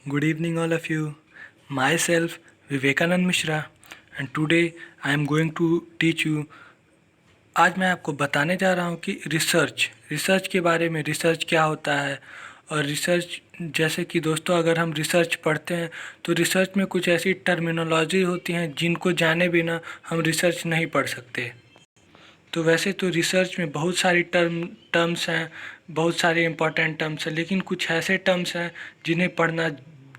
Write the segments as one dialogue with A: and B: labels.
A: Good evening, all of you. Myself, Vivekanand Mishra, and today I am going to teach you. आज मैं आपको बताने जा रहा हूँ कि रिसर्च के बारे में रिसर्च क्या होता है। और रिसर्च जैसे कि दोस्तों, अगर हम रिसर्च पढ़ते हैं तो रिसर्च में कुछ ऐसी टर्मिनोलॉजी होती हैं जिनको जाने बिना हम रिसर्च नहीं पढ़ सकते। तो वैसे तो रिसर्च में बहुत सारी टर्म्स हैं, बहुत सारे इम्पोर्टेंट टर्म्स हैं, लेकिन कुछ ऐसे टर्म्स हैं जिन्हें पढ़ना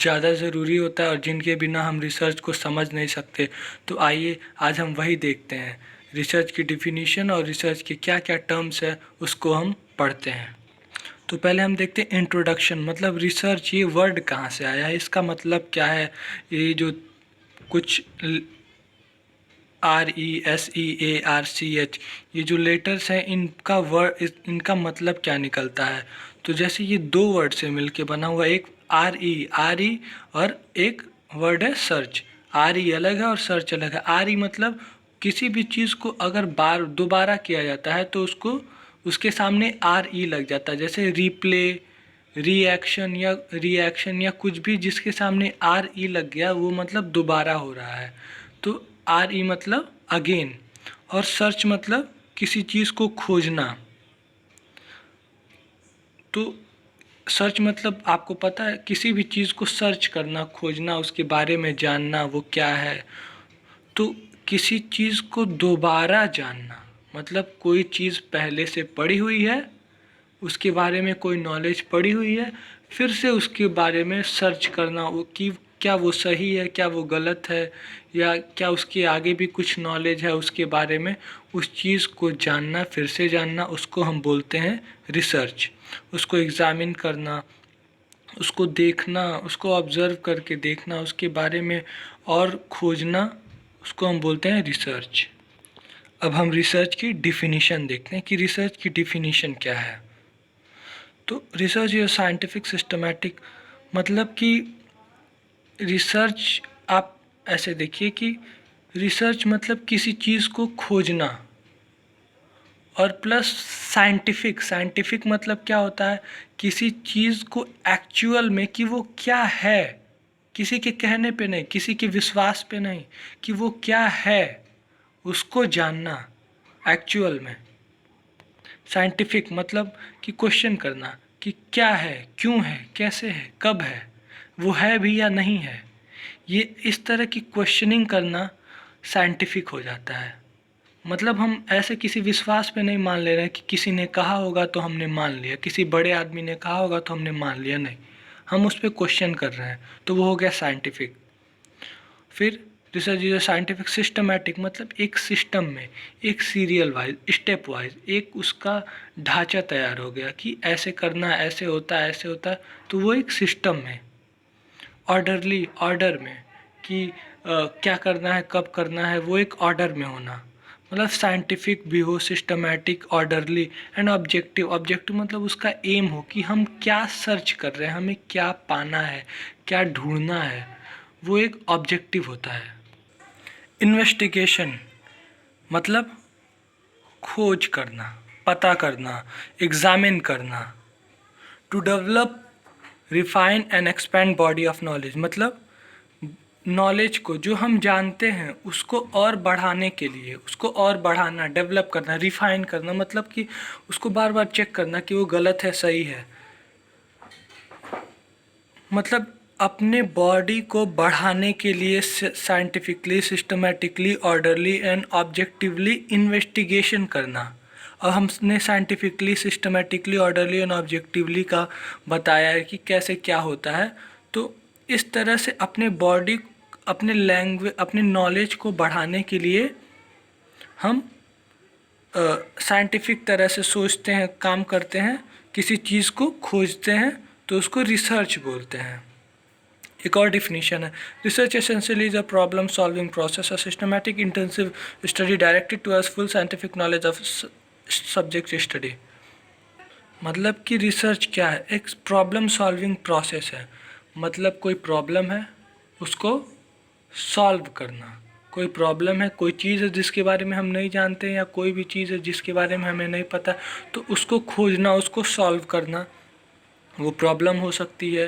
A: ज़्यादा ज़रूरी होता है और जिनके बिना हम रिसर्च को समझ नहीं सकते। तो आइए आज हम वही देखते हैं, रिसर्च की डिफिनीशन और रिसर्च के क्या क्या टर्म्स है उसको हम पढ़ते हैं। तो पहले हम देखते हैं इंट्रोडक्शन, मतलब रिसर्च ये वर्ड कहाँ से आया है, इसका मतलब क्या है। ये जो कुछ RESEARCH ये जो लेटर्स हैं, इनका मतलब क्या निकलता है। तो जैसे ये दो वर्ड से मिलके बना हुआ एक RE और एक वर्ड है सर्च। RE अलग है और सर्च अलग है। RE मतलब किसी भी चीज़ को अगर दोबारा किया जाता है तो उसके सामने RE लग जाता है। जैसे रिप्ले, रिएक्शन या कुछ भी जिसके सामने RE लग गया वो मतलब दोबारा हो रहा है। तो RE मतलब अगेन, और सर्च मतलब किसी चीज़ को खोजना। तो सर्च मतलब आपको पता है, किसी भी चीज़ को सर्च करना, खोजना, उसके बारे में जानना वो क्या है। तो किसी चीज़ को दोबारा जानना मतलब कोई चीज़ पहले से पढ़ी हुई है, उसके बारे में कोई नॉलेज पड़ी हुई है, फिर से उसके बारे में सर्च करना वो कि क्या वो सही है, क्या वो गलत है, या क्या उसके आगे भी कुछ नॉलेज है उसके बारे में। उस चीज़ को जानना, फिर से जानना, उसको हम बोलते हैं रिसर्च। उसको एग्ज़ामिन करना, उसको देखना, उसको ऑब्ज़र्व करके देखना, उसके बारे में और खोजना, उसको हम बोलते हैं रिसर्च। अब हम रिसर्च की डिफिनीशन देखते हैं कि रिसर्च की डिफिनीशन क्या है। तो रिसर्च इज साइंटिफिक सिस्टमैटिक, मतलब कि रिसर्च आप ऐसे देखिए कि रिसर्च मतलब किसी चीज़ को खोजना, और प्लस साइंटिफिक मतलब क्या होता है, किसी चीज़ को एक्चुअल में कि वो क्या है, किसी के कहने पे नहीं, किसी के विश्वास पे नहीं, कि वो क्या है उसको जानना एक्चुअल में। साइंटिफिक मतलब कि क्वेश्चन करना कि क्या है, क्यों है, कैसे है, कब है, वो है भी या नहीं है। ये इस तरह की क्वेश्चनिंग करना साइंटिफिक हो जाता है। मतलब हम ऐसे किसी विश्वास पे नहीं मान ले रहे हैं कि किसी ने कहा होगा तो हमने मान लिया, किसी बड़े आदमी ने कहा होगा तो हमने मान लिया, नहीं, हम उस पर क्वेश्चन कर रहे हैं, तो वो हो गया साइंटिफिक। फिर रिसर्च इज साइंटिफिक सिस्टमैटिक, मतलब एक सिस्टम में, एक सीरियल वाइज, स्टेप वाइज एक उसका ढांचा तैयार हो गया कि ऐसे करना, ऐसे होता है, ऐसे होता है, तो वो एक सिस्टम में, ऑर्डरली, ऑर्डर में, कि क्या करना है, कब करना है, वो एक ऑर्डर में होना। मतलब साइंटिफिक भी हो, सिस्टमैटिक, ऑर्डरली एंड ऑब्जेक्टिव मतलब उसका एम हो कि हम क्या सर्च कर रहे हैं, हमें क्या पाना है, क्या ढूंढना है, वो एक ऑब्जेक्टिव होता है। इन्वेस्टिगेशन मतलब खोज करना, पता करना, एग्जामिन करना। To develop, refine and expand body of knowledge, मतलब नॉलेज को, जो हम जानते हैं उसको और बढ़ाने के लिए, उसको और बढ़ाना, डेवलप करना, रिफाइन करना, मतलब कि उसको बार बार चेक करना कि वो गलत है, सही है। मतलब अपने बॉडी को बढ़ाने के लिए scientifically, systematically, orderly and objectively investigation करना। और हमने scientifically, systematically, orderly and objectively का बताया है कि कैसे क्या होता है। तो इस तरह से अपने बॉडी, अपने लैंग्वेज, अपने नॉलेज को बढ़ाने के लिए हम साइंटिफिक तरह से सोचते हैं, काम करते हैं, किसी चीज़ को खोजते हैं, तो उसको रिसर्च बोलते हैं। एक और डिफिनीशन है, research essentially is a problem solving process, a systematic intensive study directed towards full scientific knowledge of subject study. मतलब कि रिसर्च क्या है, एक प्रॉब्लम सॉल्विंग प्रोसेस है। मतलब कोई प्रॉब्लम है, उसको सॉल्व करना। कोई प्रॉब्लम है, कोई चीज़ है जिसके बारे में हम नहीं जानते, या कोई भी चीज़ है जिसके बारे में हमें नहीं पता, तो उसको खोजना, उसको सॉल्व करना। वो प्रॉब्लम हो सकती है,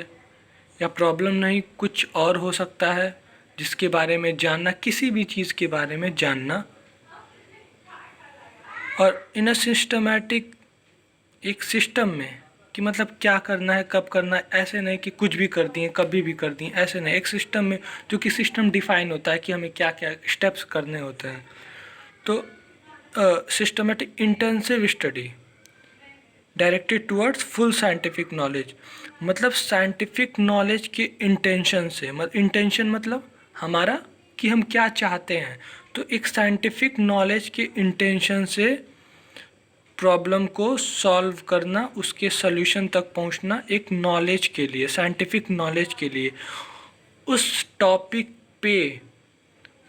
A: या प्रॉब्लम नहीं कुछ और हो सकता है जिसके बारे में जानना, किसी भी चीज़ के बारे में जानना। और इन अ सिस्टमैटिक, एक सिस्टम में, कि मतलब क्या करना है कब करना है, ऐसे नहीं कि कुछ भी कर दिए कभी भी कर दिए, ऐसे नहीं। एक सिस्टम में, जो कि सिस्टम डिफाइन होता है कि हमें क्या क्या स्टेप्स करने होते हैं। तो systematic intensive study directed towards full scientific knowledge, मतलब साइंटिफिक नॉलेज के इंटेंशन से, मतलब इंटेंशन मतलब हमारा कि हम क्या चाहते हैं। तो एक साइंटिफिक नॉलेज के इंटेंशन से प्रॉब्लम को सॉल्व करना, उसके सॉल्यूशन तक पहुंचना, एक नॉलेज के लिए, साइंटिफिक नॉलेज के लिए, उस टॉपिक पे,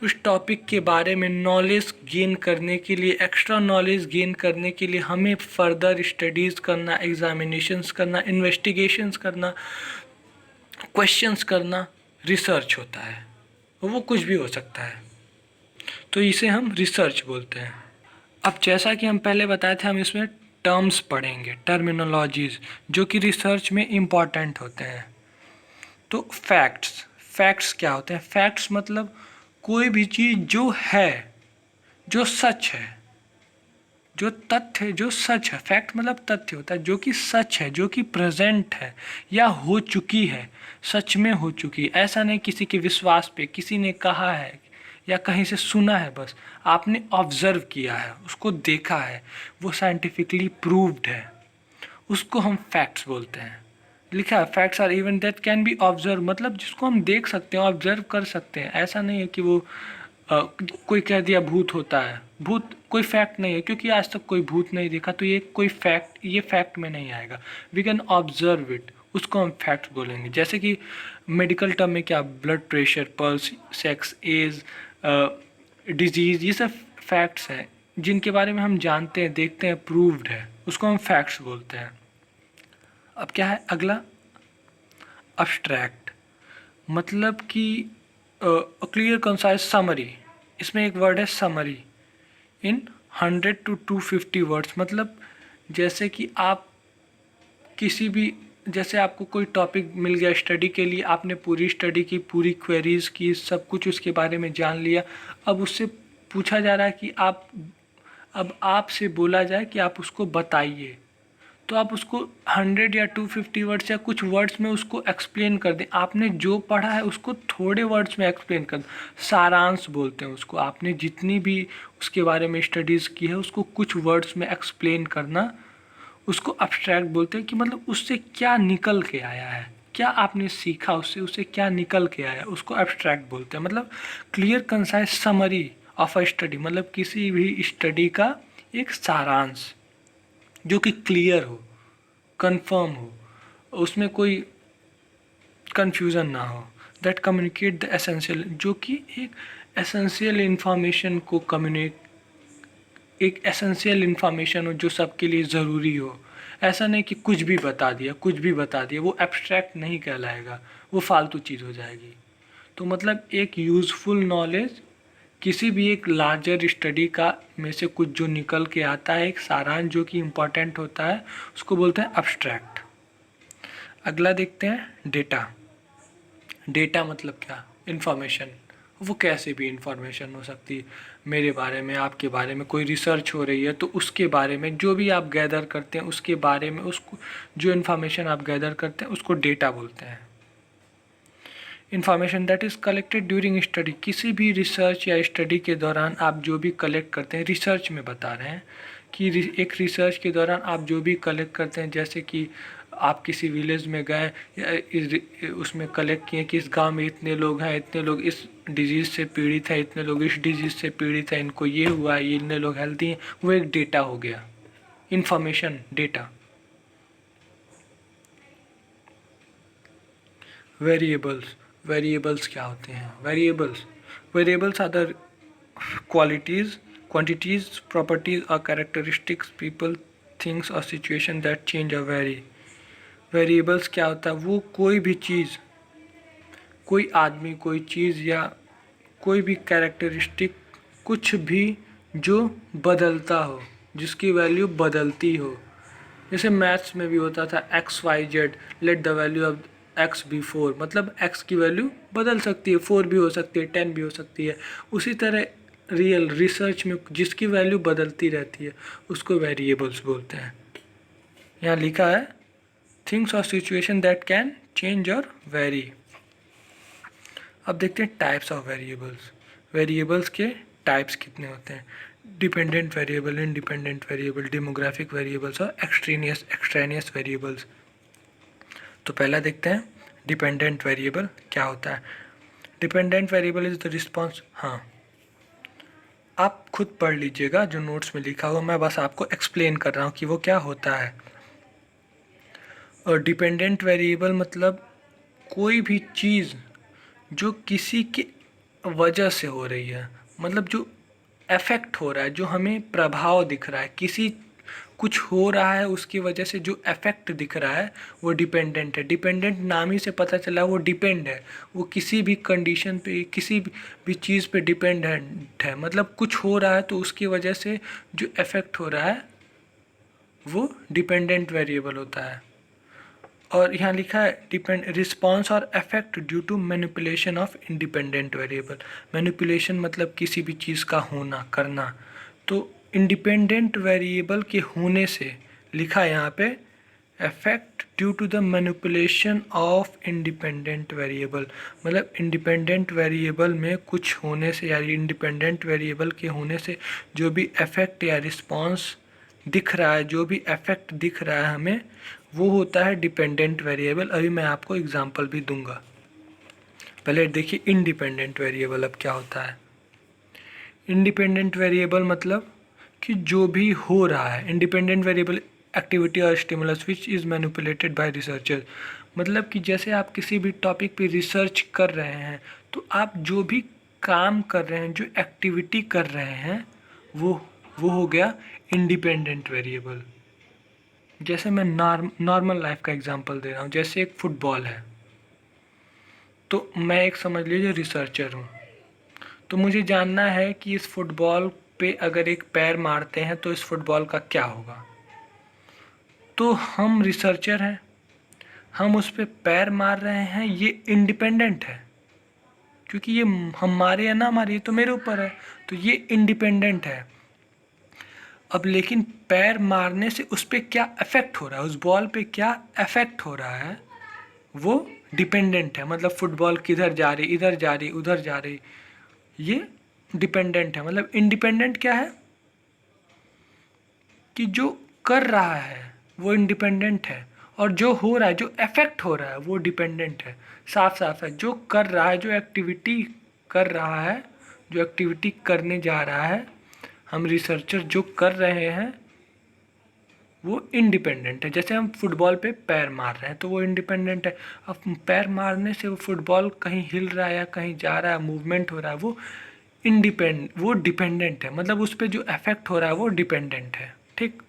A: उस टॉपिक के बारे में नॉलेज गेन करने के लिए, एक्स्ट्रा नॉलेज गेन करने के लिए हमें फर्दर स्टडीज़ करना, एग्जामिनेशंस करना, इन्वेस्टिगेशंस करना, क्वेश्चंस करना, रिसर्च होता है। वो कुछ भी हो सकता है, तो इसे हम रिसर्च बोलते हैं। अब जैसा कि हम पहले बताए थे, हम इसमें टर्म्स पढ़ेंगे, टर्मिनोलॉजीज, जो कि रिसर्च में इम्पॉर्टेंट होते हैं। तो फैक्ट्स, फैक्ट्स क्या होते हैं? फैक्ट्स मतलब कोई भी चीज़ जो है, जो सच है, जो तथ्य, जो सच है। फैक्ट मतलब तथ्य होता है जो कि सच है, जो कि प्रेजेंट है या हो चुकी है, सच में हो चुकी है। ऐसा नहीं किसी के विश्वास पे, किसी ने कहा है या कहीं से सुना है, बस आपने ऑब्जर्व किया है, उसको देखा है, वो साइंटिफिकली प्रूव्ड है, उसको हम फैक्ट्स बोलते हैं। लिखा है facts are even that can be observe, मतलब जिसको हम देख सकते हैं, ऑब्जर्व कर सकते हैं। ऐसा नहीं है कि वो कोई कह दिया भूत होता है, भूत कोई फैक्ट नहीं है, क्योंकि आज तक कोई भूत नहीं देखा, तो ये कोई फैक्ट, ये फैक्ट में नहीं आएगा। वी कैन ऑब्जर्व इट, उसको हम फैक्ट बोलेंगे। जैसे कि मेडिकल टर्म में क्या, blood pressure, pulse, sex, age, disease, ये सब फैक्ट्स हैं जिनके बारे में हम जानते हैं, देखते हैं, प्रूव्ड है, उसको हम फैक्ट्स बोलते हैं। अब क्या है अगला? अब्स्ट्रैक्ट, मतलब कि क्लियर कंसाइज समरी। इसमें एक वर्ड है समरी, इन 100 to 250 वर्ड्स। मतलब जैसे कि आप किसी भी, जैसे आपको कोई टॉपिक मिल गया स्टडी के लिए, आपने पूरी स्टडी की, पूरी क्वेरीज की, सब कुछ उसके बारे में जान लिया। अब उससे पूछा जा रहा है कि आप, अब आपसे बोला जाए कि आप उसको बताइए, तो आप उसको 100 या 250 वर्ड्स या कुछ वर्ड्स में उसको एक्सप्लेन कर दें। आपने जो पढ़ा है उसको थोड़े वर्ड्स में एक्सप्लेन कर दें, सारांश बोलते हैं उसको। आपने जितनी भी उसके बारे में स्टडीज़ की है उसको कुछ वर्ड्स में एक्सप्लेन करना, उसको अब्स्ट्रैक्ट बोलते हैं। कि मतलब उससे क्या निकल के आया है, क्या आपने सीखा उससे, उससे क्या निकल के आया, उसको अब्स्ट्रैक्ट बोलते हैं। मतलब clear concise summary of a study, मतलब किसी भी स्टडी का एक सारांश जो कि क्लियर हो, कंफर्म हो, उसमें कोई कंफ्यूजन ना हो। दैट कम्युनिकेट द एसेंशियल, जो कि एक एसेंशियल इंफॉर्मेशन को एक एसेंशियल इंफॉर्मेशन हो जो सबके लिए ज़रूरी हो। ऐसा नहीं कि कुछ भी बता दिया, कुछ भी बता दिया, वो एब्स्ट्रैक्ट नहीं कहलाएगा, वो फालतू चीज़ हो जाएगी। तो मतलब एक यूज़फुल नॉलेज, किसी भी एक लार्जर स्टडी का में से कुछ जो निकल के आता है, एक सारांश जो कि इम्पोर्टेंट होता है, उसको बोलते हैं अब्स्ट्रैक्ट। अगला देखते हैं डेटा। डेटा मतलब क्या? इंफॉर्मेशन। वो कैसे भी इंफॉर्मेशन हो सकती है, मेरे बारे में, आपके बारे में, कोई रिसर्च हो रही है तो उसके बारे में जो भी आप गैदर करते हैं उसके बारे में, उसको जो इन्फॉर्मेशन आप गैदर करते हैं उसको डेटा बोलते हैं। Information that is collected during study, किसी भी रिसर्च या स्टडी के दौरान आप जो भी कलेक्ट करते हैं, रिसर्च में बता रहे हैं कि एक रिसर्च के दौरान आप जो भी कलेक्ट करते हैं, जैसे कि आप किसी विलेज में गए, उसमें कलेक्ट किए कि इस गांव में इतने लोग हैं, इतने लोग इस डिजीज़ से पीड़ित हैं, इतने लोग इस डिजीज़ से पीड़ित हैं, इनको ये हुआ है, ये इतने लोग हेल्दी हैं, वो एक डेटा हो गया, इंफॉर्मेशन, डेटा। वेरिएबल्स, वेरिएबल्स क्या होते हैं? Variables, variables are the qualities, quantities, properties or characteristics, people, things or situation that change or vary। Variables क्या होता है? वो कोई भी चीज़, कोई आदमी, कोई चीज़ या कोई भी कैरेक्टरिस्टिक, कुछ भी जो बदलता हो, जिसकी वैल्यू बदलती हो। जैसे मैथ्स में भी होता था x y z, late the value of x भी 4, मतलब एक्स की वैल्यू बदल सकती है, 4 भी हो सकती है, 10 भी हो सकती है। उसी तरह रियल रिसर्च में जिसकी वैल्यू बदलती रहती है उसको वेरिएबल्स बोलते हैं। यहाँ लिखा है थिंग्स और सिचुएशन दैट कैन चेंज और वेरी। अब देखते हैं टाइप्स ऑफ वेरिएबल्स। वेरिएबल्स के टाइप्स कितने होते हैं? Dependent variable, independent variable, demographic variables और एक्सट्रेनियस वेरिएबल्स। तो पहला देखते हैं डिपेंडेंट वेरिएबल क्या होता है। Dependent variable is the response, हाँ आप खुद पढ़ लीजिएगा जो नोट्स में लिखा हुआ, मैं बस आपको एक्सप्लेन कर रहा हूँ कि वो क्या होता है। और डिपेंडेंट वेरिएबल मतलब कोई भी चीज़ जो किसी के वजह से हो रही है, मतलब जो अफेक्ट हो रहा है, जो हमें प्रभाव दिख रहा है, किसी कुछ हो रहा है उसकी वजह से जो इफेक्ट दिख रहा है वो डिपेंडेंट है। डिपेंडेंट नाम ही से पता चला वो डिपेंड है, वो किसी भी कंडीशन पे, किसी भी चीज़ पे डिपेंडेंट है, मतलब कुछ हो रहा है तो उसकी वजह से जो इफेक्ट हो रहा है वो डिपेंडेंट वेरिएबल होता है। और यहाँ लिखा है डिपेंड रिस्पॉन्स और effect due to manipulation of independent variable. Manipulation मतलब किसी भी चीज़ का होना, करना। तो इंडिपेंडेंट वेरिएबल के होने से लिखा है यहाँ पे effect due to the manipulation of independent variable, मतलब इंडिपेंडेंट वेरिएबल में कुछ होने से या इंडिपेंडेंट वेरिएबल के होने से जो भी इफेक्ट या रिस्पॉन्स दिख रहा है, जो भी इफेक्ट दिख रहा है हमें, वो होता है डिपेंडेंट वेरिएबल। अभी मैं आपको एग्जांपल भी दूंगा। पहले देखिए इंडिपेंडेंट वेरिएबल अब क्या होता है। इंडिपेंडेंट वेरिएबल मतलब कि जो भी हो रहा है, इंडिपेंडेंट वेरिएबल एक्टिविटी और stimulus which is manipulated bye researcher, मतलब कि जैसे आप किसी भी टॉपिक पे रिसर्च कर रहे हैं तो आप जो भी काम कर रहे हैं, जो एक्टिविटी कर रहे हैं, वो हो गया इंडिपेंडेंट वेरिएबल। जैसे मैं नॉर्मल लाइफ का एग्जांपल दे रहा हूँ, जैसे एक फुटबॉल है, तो मैं एक समझ लीजिए रिसर्चर हूँ, तो मुझे जानना है कि इस फुटबॉल पे अगर एक पैर मारते हैं तो इस फुटबॉल का क्या होगा। तो हम रिसर्चर हैं, हम उस पे पैर मार रहे हैं, ये इंडिपेंडेंट है क्योंकि ये हम मारे या ना मारे ये तो मेरे ऊपर है, तो ये इंडिपेंडेंट है। अब लेकिन पैर मारने से उस पर क्या इफेक्ट हो रहा है, उस बॉल पे क्या इफेक्ट हो रहा है, वो डिपेंडेंट है। मतलब फुटबॉल किधर जा रही, इधर जा रही, उधर जा रही, ये डिपेंडेंट है। मतलब इंडिपेंडेंट क्या है कि जो कर रहा है वो इंडिपेंडेंट है, और जो हो रहा है, जो इफेक्ट हो रहा है, वो डिपेंडेंट है। साफ साफ है, जो कर रहा है, जो एक्टिविटी कर रहा है, जो एक्टिविटी करने जा रहा है, हम रिसर्चर जो कर रहे हैं वो इंडिपेंडेंट है। जैसे हम फुटबॉल पे पैर मार रहे हैं तो वो इंडिपेंडेंट है। अब पैर मारने से वो फुटबॉल कहीं हिल रहा है या कहीं जा रहा है, मूवमेंट हो रहा है, वो डिपेंडेंट है। मतलब उस पर जो इफेक्ट हो रहा है वो डिपेंडेंट है। ठीक,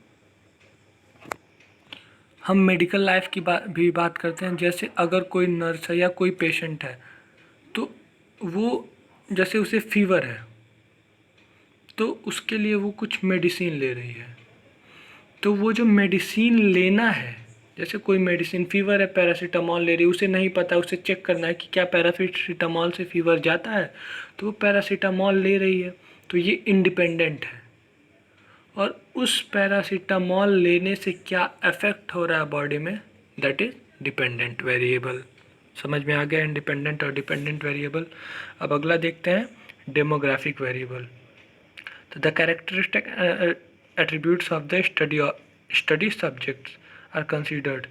A: हम मेडिकल लाइफ की भी बात करते हैं। जैसे अगर कोई नर्स है या कोई पेशेंट है तो वो, जैसे उसे फीवर है तो उसके लिए वो कुछ मेडिसिन ले रही है, तो वो जो मेडिसिन लेना है, जैसे कोई मेडिसिन फीवर है, पैरासीटामॉल ले रही है, उसे नहीं पता, उसे चेक करना है कि क्या पैरासीटामॉल से फीवर जाता है, तो वो पैरासीटामॉल ले रही है, तो ये इंडिपेंडेंट है। और उस पैरासीटामॉल लेने से क्या इफेक्ट हो रहा है बॉडी में, दैट इज डिपेंडेंट वेरिएबल। समझ में आ गया इंडिपेंडेंट और डिपेंडेंट वेरिएबल। अब अगला देखते हैं डेमोग्राफिक वेरिएबल। तो the characteristic attributes of the study subjects are considered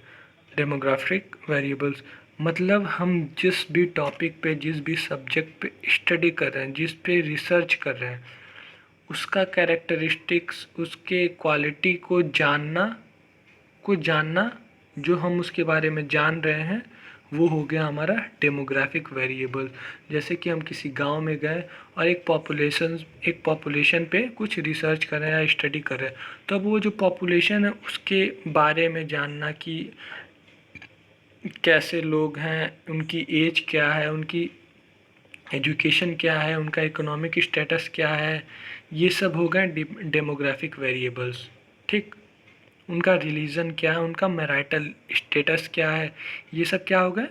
A: demographic variables। मतलब हम जिस भी टॉपिक पे, जिस भी सब्जेक्ट पे स्टडी कर रहे हैं, जिस पे रिसर्च कर रहे हैं, उसका कैरेक्टरिस्टिक्स, उसके क्वालिटी को जानना जो हम उसके बारे में जान रहे हैं, वो हो गया हमारा डेमोग्राफिक वेरिएबल। जैसे कि हम किसी गांव में गए और एक पॉपुलेशन पे कुछ रिसर्च कर रहे हैं या स्टडी कर रहे हैं, तो अब वो जो पॉपुलेशन है उसके बारे में जानना कि कैसे लोग हैं, उनकी एज क्या है, उनकी एजुकेशन क्या है, उनका इकोनॉमिक स्टेटस क्या है, ये सब हो गए डेमोग्राफिक वेरिएबल्स। ठीक, उनका रिलीजन क्या है, उनका मैरिटल स्टेटस क्या है, ये सब क्या हो गए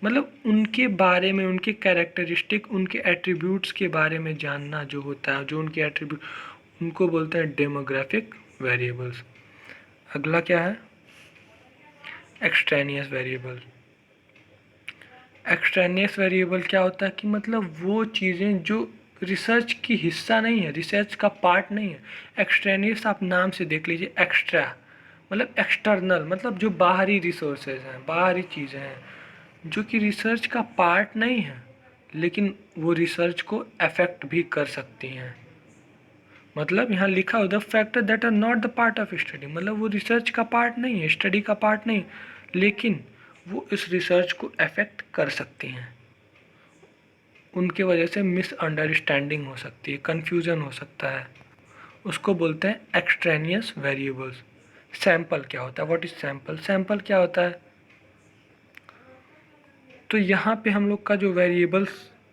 A: मतलब उनके बारे में, उनके कैरेक्टरिस्टिक, उनके एट्रीब्यूट्स के बारे में जानना जो होता है, जो उनके एट्रीब्यूट, उनको बोलते हैं डेमोग्राफिक वेरिएबल्स। अगला क्या है? Extraneous variable. एक्सट्रेनियस वेरिएबल क्या होता है कि मतलब वो चीज़ें जो रिसर्च की हिस्सा नहीं है, रिसर्च का पार्ट नहीं है। एक्सट्रेनियस आप नाम से देख लीजिए, एक्स्ट्रा मतलब एक्सटर्नल, मतलब जो बाहरी रिसोर्सेज हैं, बाहरी चीज़ें हैं जो कि रिसर्च का पार्ट नहीं है, लेकिन वो रिसर्च को अफेक्ट भी कर सकती हैं। मतलब यहाँ लिखा हो the factor that are not the part of study, मतलब वो रिसर्च का पार्ट नहीं है, स्टडी का पार्ट नहीं, लेकिन वो इस रिसर्च को अफेक्ट कर सकती हैं। उनके वजह से मिसअंडरस्टैंडिंग हो सकती है, कन्फ्यूज़न हो सकता है, उसको बोलते हैं एक्सट्रेनियस वेरिएबल्स। सैंपल क्या होता है? What is sample? सैंपल क्या होता है? तो यहाँ पे हम लोग का जो वेरिएबल्स,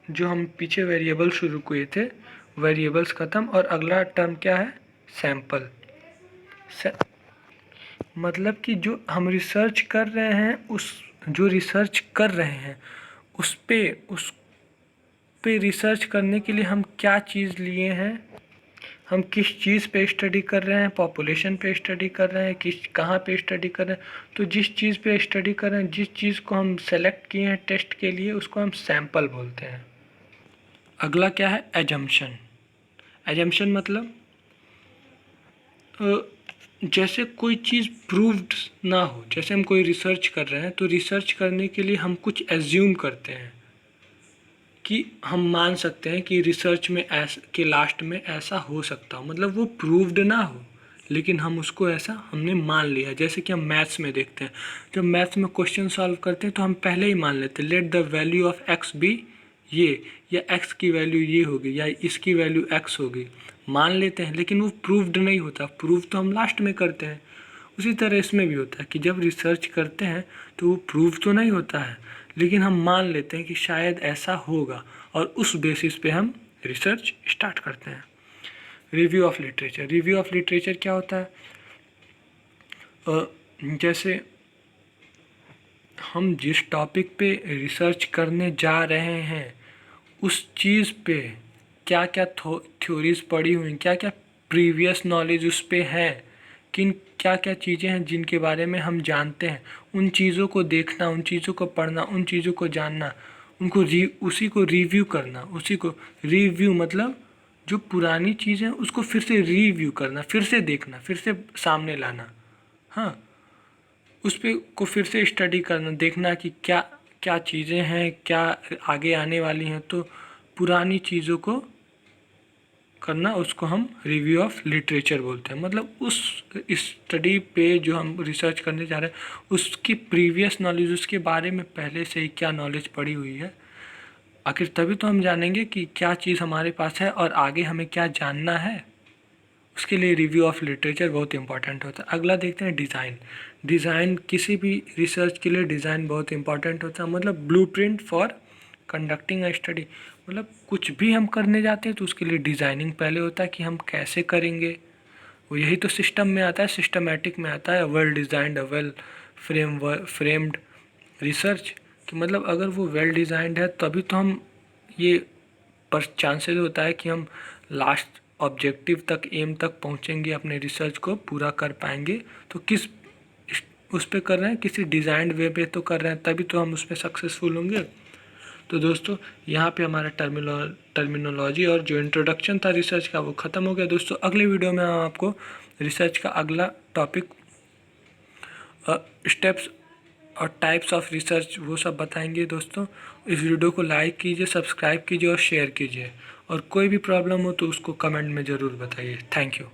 A: जो हम पीछे वेरिएबल शुरू किए थे, वेरिएबल्स खत्म, और अगला टर्म क्या है? सैंपल। मतलब कि जो हम रिसर्च कर रहे हैं, उस जो रिसर्च कर रहे हैं उस पे रिसर्च करने के लिए हम क्या चीज़ लिए हैं, हम किस चीज़ पे स्टडी कर रहे हैं, पॉपुलेशन पे स्टडी कर रहे हैं, किस कहाँ पे स्टडी कर रहे हैं। तो जिस चीज़ पे स्टडी कर रहे हैं, जिस चीज़ को हम सेलेक्ट किए हैं टेस्ट के लिए, उसको हम सैंपल बोलते हैं। अगला क्या है? एजम्पशन। एजम्पशन मतलब जैसे कोई चीज़ प्रूव्ड ना हो, जैसे हम कोई रिसर्च कर रहे हैं तो रिसर्च करने के लिए हम कुछ एज्यूम करते हैं कि हम मान सकते हैं कि रिसर्च में ऐसा के लास्ट में ऐसा हो सकता हो, मतलब वो प्रूव्ड ना हो, लेकिन हम उसको ऐसा हमने मान लिया। जैसे कि हम मैथ्स में देखते हैं, जब मैथ्स में क्वेश्चन सॉल्व करते हैं तो हम पहले ही मान लेते हैं let the value of X be ये, या एक्स की वैल्यू ये होगी, या इसकी वैल्यू एक्स होगी, मान लेते हैं, लेकिन वो प्रूव्ड नहीं होता। प्रूव तो हम लास्ट में करते हैं। उसी तरह इसमें भी होता है कि जब रिसर्च करते हैं तो वो प्रूव तो नहीं होता है, लेकिन हम मान लेते हैं कि शायद ऐसा होगा, और उस बेसिस पे हम रिसर्च स्टार्ट करते हैं। Review of literature. Review of literature क्या होता है? जैसे हम जिस टॉपिक पे रिसर्च करने जा रहे हैं उस चीज़ पे क्या क्या थ्योरीज पढ़ी हुई, क्या क्या प्रीवियस नॉलेज उस पे है, किन क्या क्या चीज़ें हैं जिनके बारे में हम जानते हैं, उन चीज़ों को देखना, उन चीज़ों को पढ़ना, उन चीज़ों को जानना, उनको उसी को रिव्यू करना। उसी को रिव्यू मतलब जो पुरानी चीज़ें उसको फिर से रिव्यू करना, फिर से देखना, फिर से सामने लाना। हाँ, उस पे को फिर से स्टडी करना, देखना कि क्या क्या चीज़ें हैं, क्या आगे आने वाली हैं, तो पुरानी चीज़ों को करना, उसको हम रिव्यू ऑफ लिटरेचर बोलते हैं। मतलब उस स्टडी पे जो हम रिसर्च करने जा रहे हैं उसकी प्रीवियस नॉलेज, उसके बारे में पहले से ही क्या नॉलेज पड़ी हुई है, आखिर तभी तो हम जानेंगे कि क्या चीज़ हमारे पास है और आगे हमें क्या जानना है। उसके लिए रिव्यू ऑफ लिटरेचर बहुत इंपॉर्टेंट होता है। अगला देखते हैं डिज़ाइन। डिज़ाइन, किसी भी रिसर्च के लिए डिज़ाइन बहुत इंपॉर्टेंट होता है। मतलब blueprint for conducting a study, मतलब कुछ भी हम करने जाते हैं तो उसके लिए डिज़ाइनिंग पहले होता है कि हम कैसे करेंगे। वो यही तो सिस्टम में आता है, सिस्टमेटिक में आता है, well designed well framed research, कि मतलब अगर वो वेल डिज़ाइंड है तभी तो हम ये पर चांसेस होता है कि हम लास्ट ऑब्जेक्टिव तक, एम तक पहुंचेंगे, अपने रिसर्च को पूरा कर पाएंगे। तो किस उस पे कर रहे हैं, किसी डिज़ाइंड वे पे तो कर रहे हैं, तभी तो हम उस पर सक्सेसफुल होंगे। तो दोस्तों यहाँ पे हमारा टर्मिनोलॉजी और जो इंट्रोडक्शन था रिसर्च का वो ख़त्म हो गया। दोस्तों अगले वीडियो में हम आपको रिसर्च का अगला टॉपिक, स्टेप्स और टाइप्स ऑफ रिसर्च, वो सब बताएंगे। दोस्तों इस वीडियो को लाइक कीजिए, सब्सक्राइब कीजिए और शेयर कीजिए, और कोई भी प्रॉब्लम हो तो उसको कमेंट में ज़रूर बताइए। Thank you.